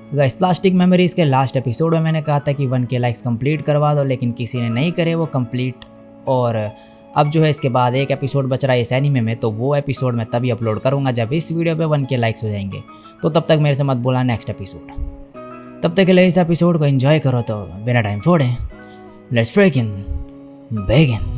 Guys, plastic memories के last episode में मैंने कहा था कि 1K लाइक्स कंप्लीट करवा दो, लेकिन किसी ने नहीं करे वो कंप्लीट। और अब जो है इसके बाद एक एपिसोड बच रहा है इस एनीमे में, तो वो एपिसोड मैं तभी अपलोड करूँगा जब इस वीडियो पे 1K लाइक्स हो जाएंगे। तो तब तक मेरे से मत बोला नेक्स्ट एपिसोड। तब तक के लिए इस एपिसोड को एंजॉय करो। तो बिना टाइम फोड़े let's fricking begin.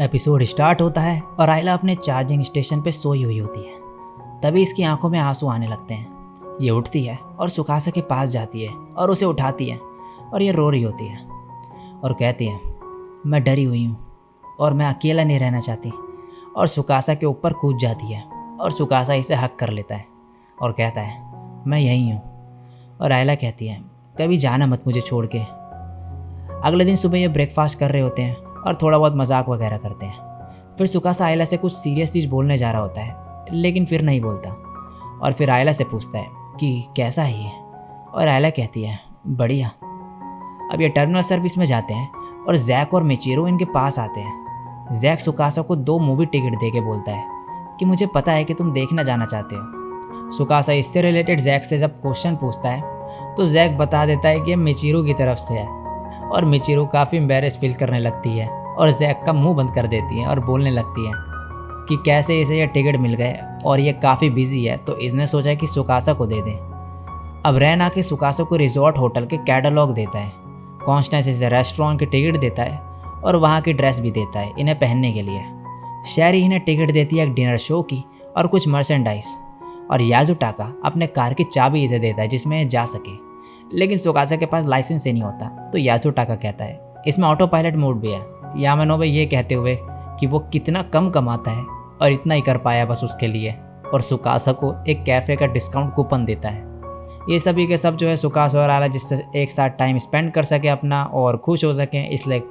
Episode start होता है और आयला अपने चार्जिंग स्टेशन पे सोई हुई होती है। तभी इसकी आंखों में आंसू आने लगते हैं। ये उठती है और सुकासा के पास जाती है और उसे उठाती है और ये रो रही होती है और कहती है, मैं डरी हुई हूँ और मैं अकेला नहीं रहना चाहती। और सुकासा के ऊपर कूद जाती है और सुकासा इसे हक कर लेता है और कहता है, मैं यहीं हूँ। और आयला कहती है, कभी जाना मत मुझे छोड़ के। अगले दिन सुबह ये ब्रेकफास्ट कर रहे होते हैं और थोड़ा बहुत मजाक वगैरह करते हैं। फिर सुकासा आयला से कुछ सीरियस चीज़ बोलने जा रहा होता है, लेकिन फिर नहीं बोलता। और फिर आयला से पूछता है कि कैसा है ये। और आयला कहती है, बढ़िया। अब ये टर्मिनल सर्विस में जाते हैं और जैक और मिचिरो इनके पास आते हैं। जैक सुकासा को 2 मूवी टिकट दे के बोलता है कि मुझे पता है कि तुम देखना जाना चाहते हो। सुकासा इससे रिलेटेड जैक से जब क्वेश्चन पूछता है तो जैक बता देता है कि ये मिचिरो की तरफ से है। और मिचिरो काफ़ी एम्बेरस फील करने लगती है और जैक का मुंह बंद कर देती है और बोलने लगती है कि कैसे इसे ये टिकट मिल गए और ये काफ़ी बिजी है, तो इसने सोचा कि सुकासा को दे दें। अब रैन आके सुकासा को रिजॉर्ट होटल के कैटलॉग देता है। कॉन्स्टेंस इसे रेस्टोरेंट की टिकट देता है और वहाँ की ड्रेस भी देता है इन्हें पहनने के लिए। शैरी इन्हें टिकट देती है एक डिनर शो की और कुछ मर्चेंडाइज। और याजुटाका अपने कार की चाबी इसे देता है जिसमें ये जा सके, लेकिन सुकासा के पास लाइसेंस ही नहीं होता। तो याजुटाका कहता है, इसमें ऑटो पायलट मोड भी है। यामानोबे ये कहते हुए कि वो कितना कम कमाता है और इतना ही कर पाया बस उसके लिए, और सुकासा को एक कैफ़े का डिस्काउंट कूपन देता है। ये सभी के सब जो है सुकासा और आयला जिससे एक साथ टाइम स्पेंड कर सके अपना और खुश हो सकें, इसलिए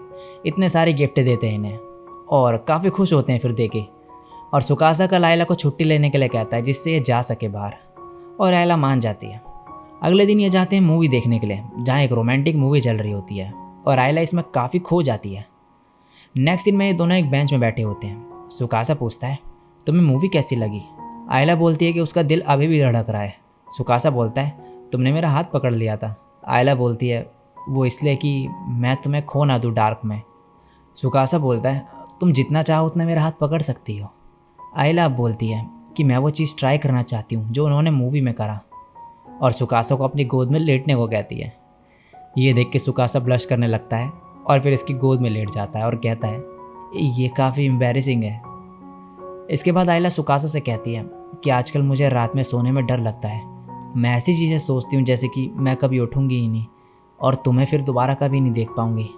इतने सारे गिफ्ट देते हैं इन्हें और काफ़ी खुश होते हैं फिर देके। और सुकासा कल आयला को छुट्टी लेने के लिए कहता है जिससे ये जा सके बाहर, और आयला मान जाती है। अगले दिन ये जाते हैं मूवी देखने के लिए, जहाँ एक रोमांटिक मूवी चल रही होती है और आयला इसमें काफ़ी खो जाती है। नेक्स्ट दिन में ये दोनों एक बेंच में बैठे होते हैं। सुकासा पूछता है, तुम्हें मूवी कैसी लगी? आयला बोलती है कि उसका दिल अभी भी धड़क रहा है। सुकासा बोलता है, तुमने मेरा हाथ पकड़ लिया था। आयला बोलती है, वो इसलिए कि मैं तुम्हें खो ना दूँ डार्क में। सुकासा बोलता है, तुम जितना चाहो उतना मेरा हाथ पकड़ सकती हो। आयला अब बोलती है कि मैं वो चीज़ ट्राई करना चाहती हूँ जो उन्होंने मूवी में करा, और सुकासा को अपनी गोद में लेटने को कहती है। ये देख के सुकासा ब्लश करने लगता है और फिर इसकी गोद में लेट जाता है और कहता है, ये काफ़ी एम्बैरेसिंग है। इसके बाद आयला सुकासा से कहती है कि आजकल मुझे रात में सोने में डर लगता है। मैं ऐसी चीज़ें सोचती हूँ जैसे कि मैं कभी उठूँगी ही नहीं और तुम्हें फिर दोबारा कभी नहीं देख पाऊँगी,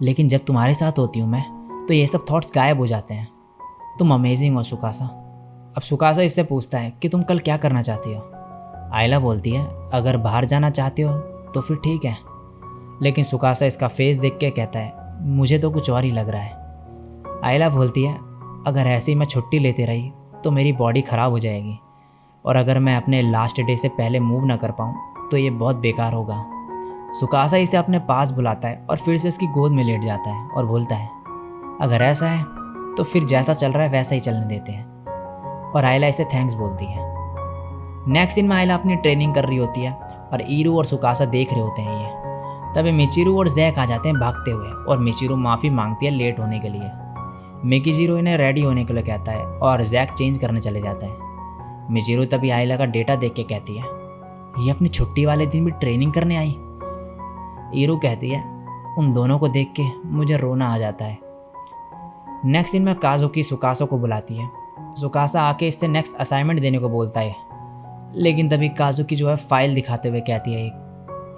लेकिन जब तुम्हारे साथ होती हूँ मैं तो ये सब थॉट्स गायब हो जाते हैं। तुम अमेजिंग हो सुकासा। अब सुकासा इससे पूछता है कि तुम कल क्या करना चाहती हो? आयला बोलती है, अगर बाहर जाना चाहते हो तो फिर ठीक है, लेकिन सुकासा इसका फेस देख के कहता है, मुझे तो कुछ और ही लग रहा है। आयला बोलती है, अगर ऐसे ही मैं छुट्टी लेती रही तो मेरी बॉडी ख़राब हो जाएगी, और अगर मैं अपने लास्ट डे से पहले मूव ना कर पाऊँ तो ये बहुत बेकार होगा। सुकासा इसे अपने पास बुलाता है और फिर से इसकी गोद में लेट जाता है और बोलता है, अगर ऐसा है तो फिर जैसा चल रहा है वैसा ही चलने देते हैं। और आयला इसे थैंक्स बोलती है। नेक्स्ट दिन में आयला अपनी ट्रेनिंग कर रही होती है और ईरू और सुकासा देख रहे होते हैं ये। तभी मिचिरो और जैक आ जाते हैं भागते हुए और मिचिरो माफ़ी मांगती है लेट होने के लिए। मिकिजिरो इन्हें रेडी होने के लिए कहता है और जैक चेंज करने चले जाता है। मिचिरो तभी आयला का डेटा देख के कहती है, ये अपनी छुट्टी वाले दिन भी ट्रेनिंग करने आई। ईरू कहती है, उन दोनों को देख के मुझे रोना आ जाता है। नेक्स्ट दिन में काजुकी सुकासा को बुलाती है। सुकासा आके इससे नेक्स्ट असाइनमेंट देने को बोलता है, लेकिन तभी काजुकी जो है फाइल दिखाते हुए कहती है,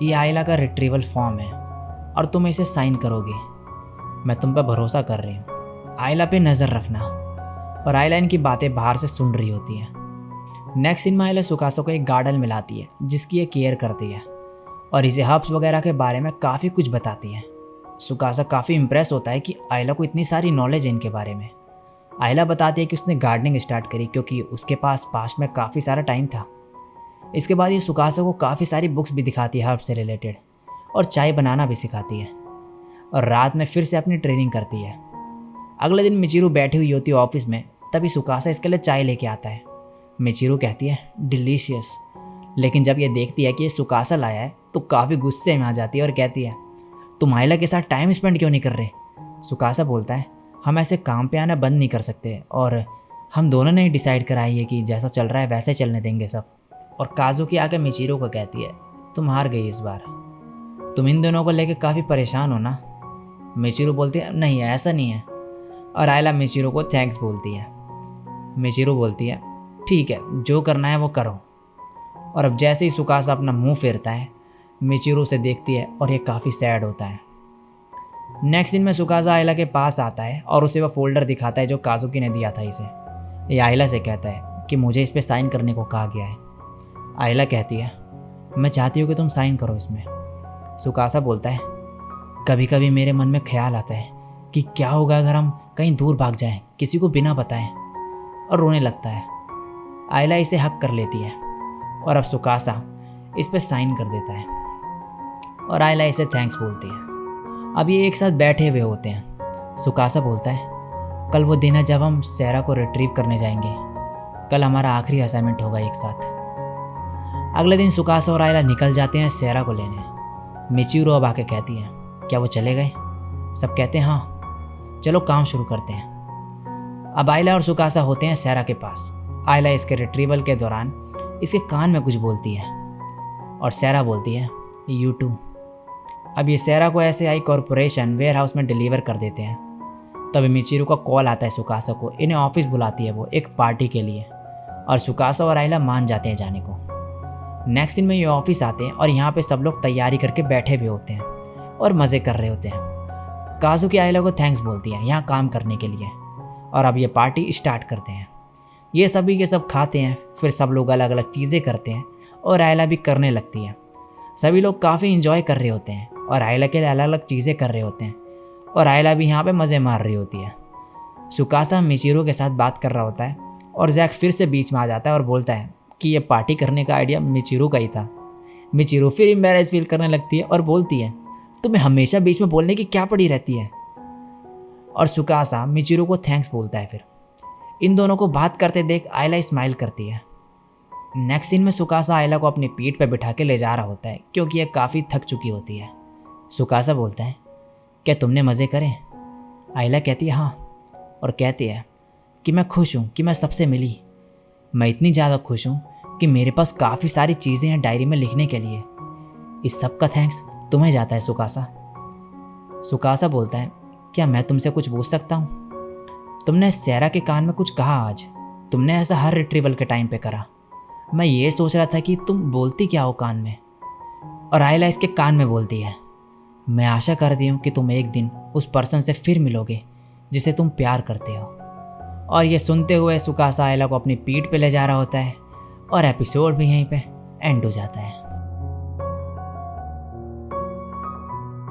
ये आयला का रिट्रीवल फॉर्म है और तुम इसे साइन करोगे। मैं तुम पर भरोसा कर रही हूँ, आयला पे नज़र रखना। और आयला इनकी बातें बाहर से सुन रही होती है। नेक्स्ट दिन में आयला सुकासा को एक गार्डन मिलाती है जिसकी ये केयर करती है और इसे हर्ब्स वगैरह के बारे में काफ़ी कुछ बताती है। सुकासा काफ़ी इम्प्रेस होता है कि आयला को इतनी सारी नॉलेज है इनके बारे में, आयला बताती है कि उसने गार्डनिंग स्टार्ट करी क्योंकि उसके पास में काफ़ी सारा टाइम था। इसके बाद ये सुकासा को काफ़ी सारी बुक्स भी दिखाती है हर्ब से रिलेटेड, और चाय बनाना भी सिखाती है, और रात में फिर से अपनी ट्रेनिंग करती है। अगले दिन मिचिरू बैठी हुई होती है ऑफिस में, तभी सुकासा इसके लिए चाय लेके आता है। मिचिरू कहती है डिलीशियस, लेकिन जब ये देखती है कि ये सुकासा लाया है तो काफ़ी गुस्से में आ जाती है और कहती है तुम आयला के साथ टाइम स्पेंड क्यों नहीं कर रहे। सुकासा बोलता है हम ऐसे काम पे आना बंद नहीं कर सकते, और हम दोनों ने ही डिसाइड करा है कि जैसा चल रहा है वैसे चलने देंगे सब। और काजुकी आके मिचिरू को कहती है तुम हार गई इस बार, तुम इन दोनों को लेके काफ़ी परेशान हो ना। मिचिरू बोलती है नहीं ऐसा नहीं है, और आयला मिचिरू को थैंक्स बोलती है। मिचिरू बोलती है ठीक है जो करना है वो करो। और अब जैसे ही सुकासा अपना मुंह फेरता है, मिचिरू उसे देखती है और ये काफ़ी सैड होता है। नेक्स्ट दिन में सुकासा आयला के पास आता है और उसे वह फोल्डर दिखाता है जो काजुकी ने दिया था इसे। ये आयला से कहता है कि मुझे इस पर साइन करने को कहा गया है। आयला कहती है मैं चाहती हूँ कि तुम साइन करो इसमें। सुकासा बोलता है कभी कभी मेरे मन में ख्याल आता है कि क्या होगा अगर हम कहीं दूर भाग जाएं किसी को बिना बताएं, और रोने लगता है। आयला इसे हक कर लेती है और अब सुकासा इस पर साइन कर देता है, और आयला इसे थैंक्स बोलती है। अब ये एक साथ बैठे हुए होते हैं। सुकासा बोलता है कल वो दिन है जब हम सेरा को रिट्रीव करने जाएंगे, कल हमारा आखिरी असाइनमेंट होगा एक साथ। अगले दिन सुकासा और आयला निकल जाते हैं सेरा को लेने। मिचिरू अब आके कहती है क्या वो चले गए। सब कहते हैं हाँ चलो काम शुरू करते हैं। अब आयला और सुकासा होते हैं सेरा के पास। आयला इसके रिट्रीवल के दौरान इसके कान में कुछ बोलती है, और सेरा बोलती है यू टू। अब ये सेरा को ऐसे आई कॉरपोरेशन वेयर हाउस में डिलीवर कर देते हैं। तभी मिचिरू का कॉल आता है सुकासा को, इन्हें ऑफिस बुलाती है वो एक पार्टी के लिए, और सुकासा और आयला मान जाते हैं जाने को। नेक्स्ट दिन में ये ऑफिस आते हैं और यहाँ पे सब लोग तैयारी करके बैठे हुए होते हैं और मज़े कर रहे होते हैं। काजुकी आयला को थैंक्स बोलती है यहाँ काम करने के लिए, और अब ये पार्टी स्टार्ट करते हैं। ये सभी के सब खाते हैं, फिर सब लोग अलग अलग चीज़ें करते हैं और आयला भी करने लगती है। सभी लोग काफ़ी इंजॉय कर रहे होते हैं और आयला के लिए अलग अलग चीज़ें कर रहे होते हैं, और आयला भी यहाँ पे मज़े मार रही होती है। सुकासा मिचिरू के साथ बात कर रहा होता है और जैक फिर से बीच में आ जाता है और बोलता है कि ये पार्टी करने का आइडिया मिचिरू का ही था। मिचिरू फिर एम्बैरेस फील करने लगती है और बोलती है तुम्हें हमेशा बीच में बोलने की क्या पड़ी रहती है। और सुकासा मिचिरू को थैंक्स बोलता है। फिर इन दोनों को बात करते देख आयला स्माइल करती है। नेक्स्ट सीन में सुकासा आयला को अपनी पीठ पर बिठा के ले जा रहा होता है क्योंकि यह काफ़ी थक चुकी होती है। सुकासा बोलता है क्या तुमने मज़े करे। आयला कहती है हाँ, और कहती है कि मैं खुश हूँ कि मैं सबसे मिली। मैं इतनी ज़्यादा खुश हूँ कि मेरे पास काफ़ी सारी चीज़ें हैं डायरी में लिखने के लिए। इस सब का थैंक्स तुम्हें जाता है सुकासा। सुकासा बोलता है क्या मैं तुमसे कुछ पूछ सकता हूँ। तुमने सेरा के कान में कुछ कहा आज, तुमने ऐसा हर रिट्रीवल के टाइम पे करा। मैं ये सोच रहा था कि तुम बोलती क्या हो कान में। और आयला इसके कान में बोलती है मैं आशा करती हूँ कि तुम एक दिन उस पर्सन से फिर मिलोगे जिसे तुम प्यार करते हो। और ये सुनते हुए सुकासा आयला को अपनी पीठ पे ले जा रहा होता है और एपिसोड भी यहीं पे एंड हो जाता है।